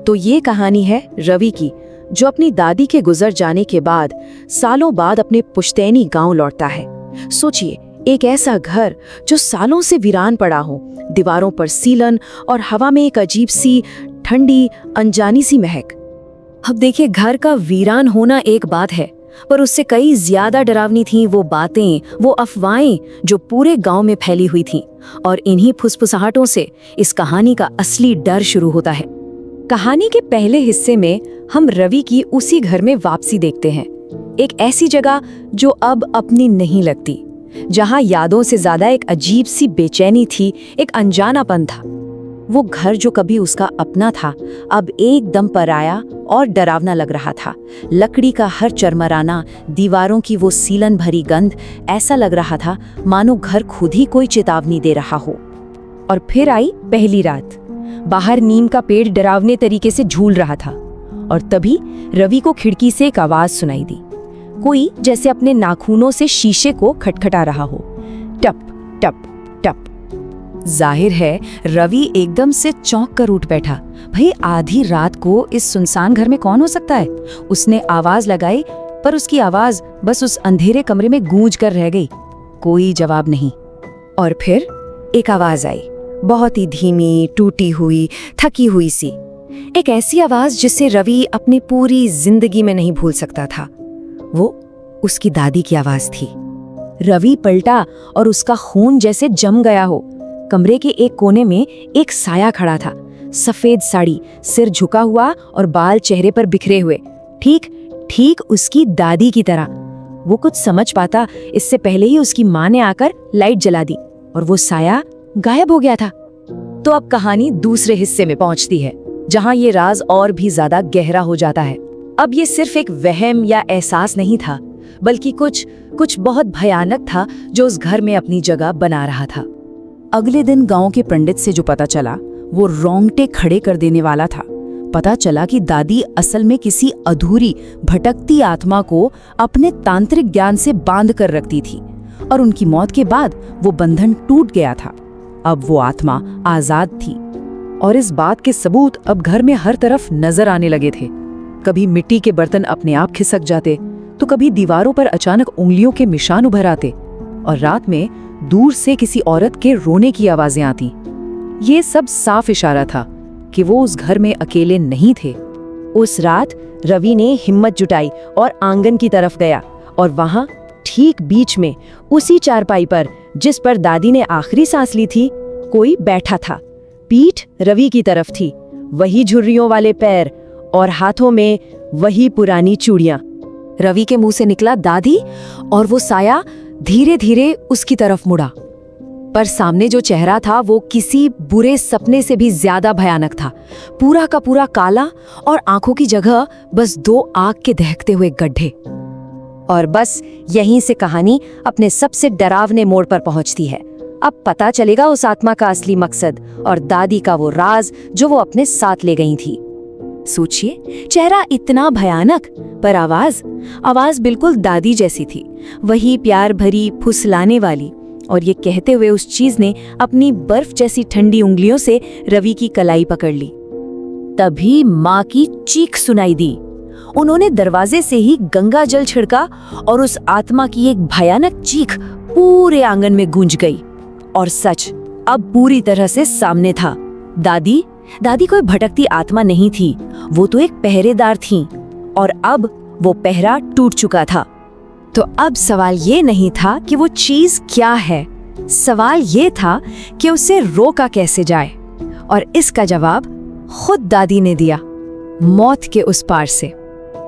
तो ये कहानी है रवि की, जो अपनी दादी के गुजर जाने के बाद सालों बाद अपने पुश्तैनी गांव लौटता है। सोचिए, एक ऐसा घर जो सालों से वीरान पड़ा हो, दीवारों पर सीलन और हवा में एक अजीब सी ठंडी अनजानी सी महक। अब देखिए, घर का वीरान होना एक बात है, पर उससे कई ज्यादा डरावनी थी वो बातें, वो अफवाहें जो पूरे गांव में फैली हुई थीं। और इन्हीं फुसफुसाहटों से इस कहानी का असली डर शुरू होता है। कहानी के पहले हिस्से में हम रवि की उसी घर में वापसी देखते हैं, एक ऐसी जगह जो अब अपनी नहीं लगती, जहां यादों से ज्यादा एक अजीब सी बेचैनी थी, एक अनजानापन था। वो घर जो कभी उसका अपना था, अब एकदम पराया और डरावना लग रहा था। लकड़ी का हर चरमराना, दीवारों की वो सीलन भरी गंध, ऐसा लग रहा था मानो घर खुद ही कोई चेतावनी दे रहा हो। और फिर आई पहली रात। बाहर नीम का पेड़ डरावने तरीके से झूल रहा था, और तभी रवि को खिड़की से एक आवाज सुनाई दी, कोई जैसे अपने नाखूनों से शीशे को खटखटा रहा हो। टप टप टप। जाहिर है रवि एकदम से चौंक कर उठ बैठा। भाई, आधी रात को इस सुनसान घर में कौन हो सकता है? उसने आवाज लगाई, पर उसकी आवाज बस उस अंधेरे कमरे में गूंज कर रह गई। कोई जवाब नहीं। और फिर एक आवाज आई, बहुत ही धीमी, टूटी हुई, थकी हुई सी। एक ऐसी आवाज जिसे रवि अपनी पूरी जिंदगी में नहीं भूल सकता था। वो उसकी दादी की आवाज थी। रवि पलटा और उसका खून जैसे जम गया हो। कमरे के एक कोने में एक साया खड़ा था, सफेद साड़ी, सिर झुका हुआ और बाल चेहरे पर बिखरे हुए, ठीक ठीक उसकी दादी की तरह। वो कुछ समझ पाता इससे पहले ही उसकी माँ ने आकर लाइट जला दी और वो साया गायब हो गया था। तो अब कहानी दूसरे हिस्से में पहुंचती है, जहां ये राज और भी ज्यादा गहरा हो जाता है। अब ये सिर्फ एक वहम या एहसास नहीं था, बल्कि कुछ बहुत भयानक था जो उस घर में अपनी जगह बना रहा था। अगले दिन गांव के पंडित से जो पता चला, वो रोंगटे खड़े कर देने वाला था। पता चला कि दादी असल में किसी अधूरी, भटकती आत्मा को अपने तांत्रिक ज्ञान से बांध कर रखती थी, और उनकी मौत के बाद वो बंधन टूट गया था। अब वो आत्मा आजाद थी, और इस बात के सबूत अब घर में हर तरफ नजर आने लगे थे। कभी मिट्टी के बर्तन अपने आप खिसक जाते, तो कभी दीवारों पर अचानक उंगलियों के निशान उभर आते, और रात में दूर से किसी औरत के रोने की आवाजें आती। ये सब साफ इशारा था कि वो उस घर में अकेले नहीं थे। उस रात रवि ने हिम्मत जुटाई और आंगन की तरफ गया, और वहां ठीक बीच में, उसी चारपाई पर जिस पर दादी ने आखिरी सांस ली थी, कोई बैठा था। पीठ रवि की तरफ थी, वही झुर्रियों वाले पैर, और हाथों में वही पुरानी चूड़ियां। रवि के मुंह से निकला दादी, और वो साया धीरे धीरे उसकी तरफ मुड़ा। पर सामने जो चेहरा था वो किसी बुरे सपने से भी ज्यादा भयानक था। पूरा का पूरा काला, और आंखों की जगह बस दो आग के दहकते हुए गड्ढे। और बस यहीं से कहानी अपने सबसे डरावने मोड़ पर पहुंचती है। अब पता चलेगा उस आत्मा का असली मकसद और दादी का वो राज जो वो अपने साथ ले गई थी। सोचिए, चेहरा इतना भयानक, पर आवाज बिल्कुल दादी जैसी थी, वही प्यार भरी, फुसलाने वाली। और ये कहते हुए उस चीज ने अपनी बर्फ जैसी ठंडी उंगलियों से रवि की कलाई पकड़ ली। तभी माँ की चीख सुनाई दी। उन्होंने दरवाजे से ही गंगा जल छिड़का, और उस आत्मा की एक भयानक चीख पूरे आंगन में गूंज गई। और सच अब पूरी तरह से सामने था। दादी कोई भटकती आत्मा नहीं थी, वो तो एक पहरेदार थी, और अब वो पहरा टूट चुका था। तो अब सवाल ये नहीं था कि वो चीज क्या है, सवाल ये था कि उसे रोका कैसे जाए। और इसका जवाब खुद दादी ने दिया, मौत के उस पार से।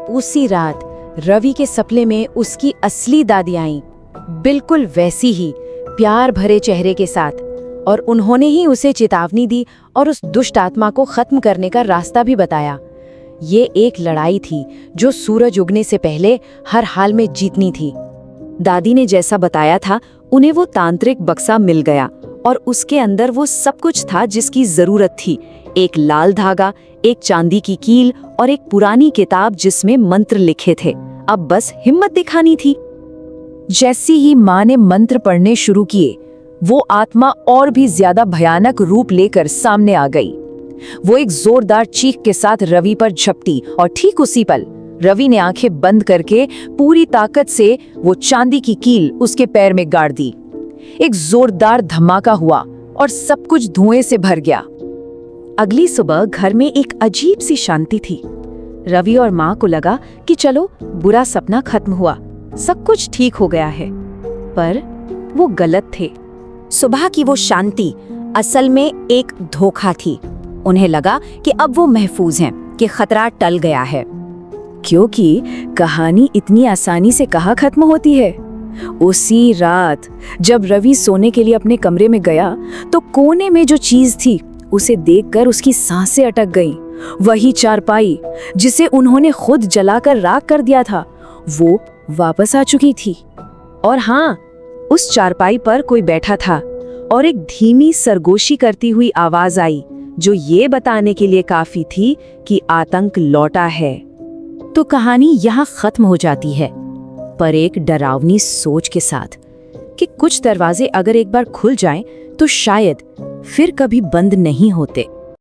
उसी रात रवि के सपने में उसकी असली दादी आई, बिल्कुल वैसी ही, प्यार भरे चेहरे के साथ। और उन्होंने ही उसे चेतावनी दी और उस दुष्ट आत्मा को खत्म करने का रास्ता भी बताया। ये एक लड़ाई थी जो सूरज उगने से पहले हर हाल में जीतनी थी। दादी ने जैसा बताया था, उन्हें वो तांत्रिक बक्सा मिल गया, और उसके अंदर वो सब कुछ था जिसकी जरूरत थी। एक लाल धागा, एक चांदी की कील, और एक पुरानी किताब जिसमें मंत्र लिखे थे। अब बस हिम्मत दिखानी थी। जैसी ही माँ ने मंत्र पढ़ने शुरू किए, वो आत्मा और भी ज्यादा भयानक रूप लेकर सामने आ गई। वो एक जोरदार चीख के साथ रवि पर झपटी और ठीक उसी पल रवि ने आंखें बंद करके पूरी ताकत से वो चांदी की कील उसके पैर में गाड़ दी। एक जोरदार धमाका हुआ और सब कुछ धुएं से भर गया। अगली सुबह घर में एक अजीब सी शांति थी। रवि और माँ को लगा कि चलो बुरा सपना खत्म हुआ, सब कुछ ठीक हो गया है, पर वो गलत थे। सुबह की वो शांति असल में एक धोखा थी। उन्हें लगा कि अब वो महफूज हैं, कि खतरा टल गया है। क्योंकि कहानी इतनी आसानी से कहाँ खत्म होती है। उसी रात जब रवि सोने के लिए अपने कमरे में गया तो कोने में जो चीज थी उसे देखकर उसकी सांसें अटक गईं। वही चारपाई जिसे उन्होंने खुद जलाकर राख कर दिया था, वो वापस आ चुकी थी। और हाँ, उस चारपाई पर कोई बैठा था और एक धीमी सरगोशी करती हुई आवाज आई जो ये बताने के लिए काफी थी कि आतंक लौटा है। तो कहानी यहाँ खत्म हो जाती है, पर एक डरावनी सोच के साथ कि कुछ दरवाजे अगर एक बार खुल जाएं तो शायद फिर कभी बंद नहीं होते।